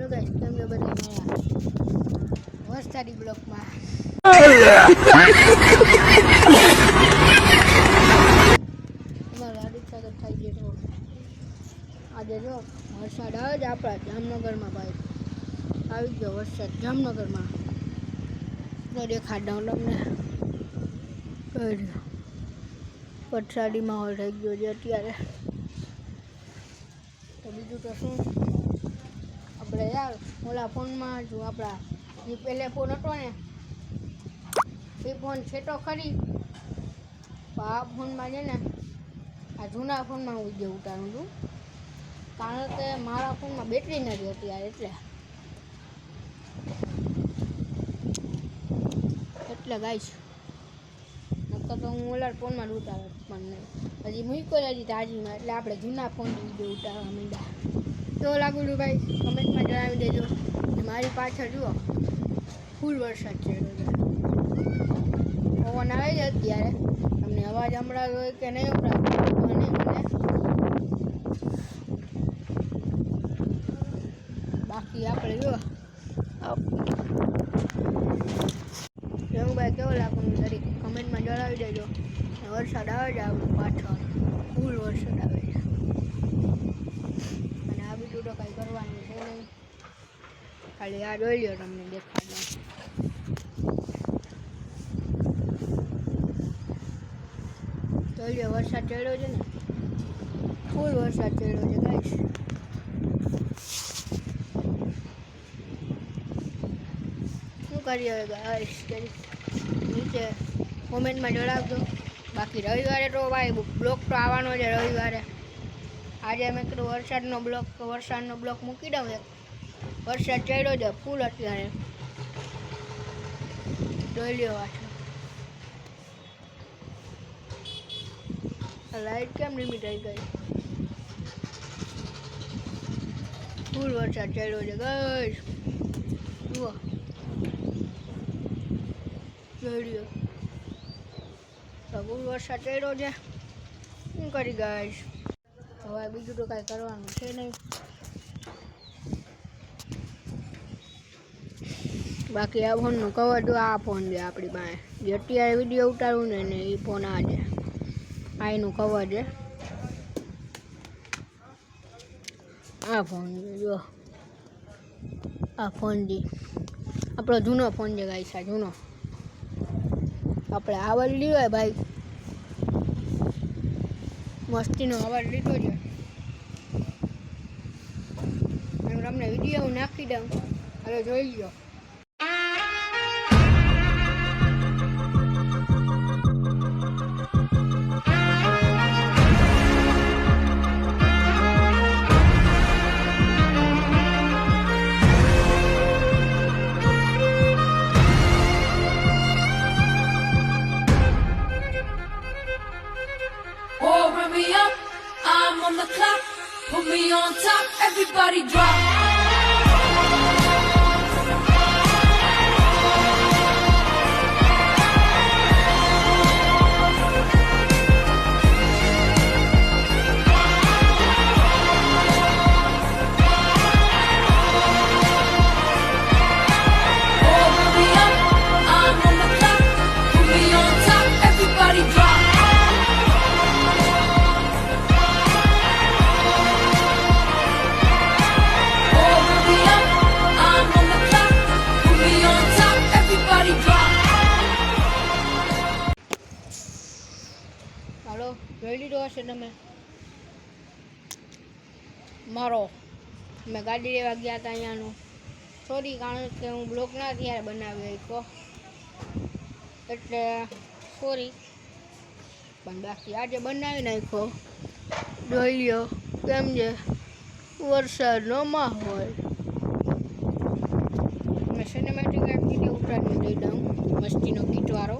Hello guys, કેમ છો બધા મારા વરસાદી બ્લોકમાં અમારા લાડુ સ્વાગત થઈ ગયો. આજે જો વરસાદ આવે છે આપણા જામનગરમાં. ભાઈ આવી ગયો વરસાદ જામનગરમાં. તો દેખાડ દઉં તમને. વરસાદી માહોલ થઈ ગયો છે અત્યારે. તો બીજું તો શું, આપણે યાર ઓલા ફોનમાં જો આપણા જે પહેલે ફોન હતો ને એ ફોન છે તો ખરી, આ ફોનમાં છે ને આ જૂના ફોનમાં હું વિડીયો ઉતારું છું, કારણ કે મારા ફોનમાં બેટરી નથી અત્યારે એટલે ગાઈશ. નકર તો હું ઓલા ફોનમાં જ ઉતારું પણ નહીં. હજી મૂક્યો હજી તાજીમાં, એટલે આપણે જૂના ફોનની વિડીયો ઉતારવા માંડ્યા. તો લાગુ છું ભાઈ, કમેન્ટમાં જણાવી દેજો. મારી પાછળ જુઓ ફૂલ વરસાદ છે, પવન આવે છે અત્યારે. તમને અવાજ સંભળાવ્યો હોય કે નહીં સંભળાવ્યો અને બાકી આપણે જુઓ ભાઈ કેવો લાગવાનું દરેક કમેન્ટમાં જણાવી દેજો. વરસાદ આવે છે આપણું પાછળ, ફૂલ વરસાદ આવે છે. અને આ બીજું તો કંઈ કરવાનું છે નહીં, ખાલી આ જોઈ લો તમને દેખાડો. જોઈ લો વરસાદ ચડ્યો છે ને, ફૂલ વરસાદ ચડ્યો છે ગાઈસ. શું કરીએ હવે ગાઈસ, નીચે કોમેન્ટમાં જણાવજો. બાકી રવિવારે તો ભાઈ બ્લોક તો આવવાનો છે રવિવારે. આજે મેં કીધું વરસાદનો બ્લોક મૂકી દઉં. એક વરસાદ ચડ્યો છે ફૂલ અત્યારે, જોઈ લ્યો. લાઈટ કેમ લીમી થઈ ગઈ? ફૂલ વરસાદ ચડ્યો છે ગાઈસ, જુઓ જોઈ લ્યો. ફૂલ વરસાદ ચડ્યો છે. શું કરી ગાઈસ, હવે બીજું તો કાંઈ કરવાનું છે નહીં. બાકી આ ફોનનું કવર જો, આ ફોન છે આપણી પાસે, જે અત્યારે વિડીયો ઉતારું ને એ ફોન આ છે. આ એનું કવર છે, આ ફોન છે જો. આ ફોન છે આપણો જૂનો ફોન છે ગાઈસ, આ જૂનો આપણે આવડ લીધો હોય ભાઈ, મસ્તીનો અવાજ લીધો છે. હું તમને વિડીયો નાખી દઉં, હવે જોઈ લો. I'm on the clock, put me on top, everybody drop. હાલો, જોઈ લીધો હશે તમે મારો. મેં ગાડી લેવા ગયા હતા અહીંયાનું. સોરી, કારણ કે હું બ્લોક ના ત્યારે બનાવી તો એટલે સોરી, પણ બાકી આજે બનાવી નાખ્યો. જોઈ લ્યો કેમ છે વરસાદનો માહોલ. મેં સિનેમેટિક વિડીયો ઉતારીને દઈ દઉં, મસ્તીનો ગીતવાળો.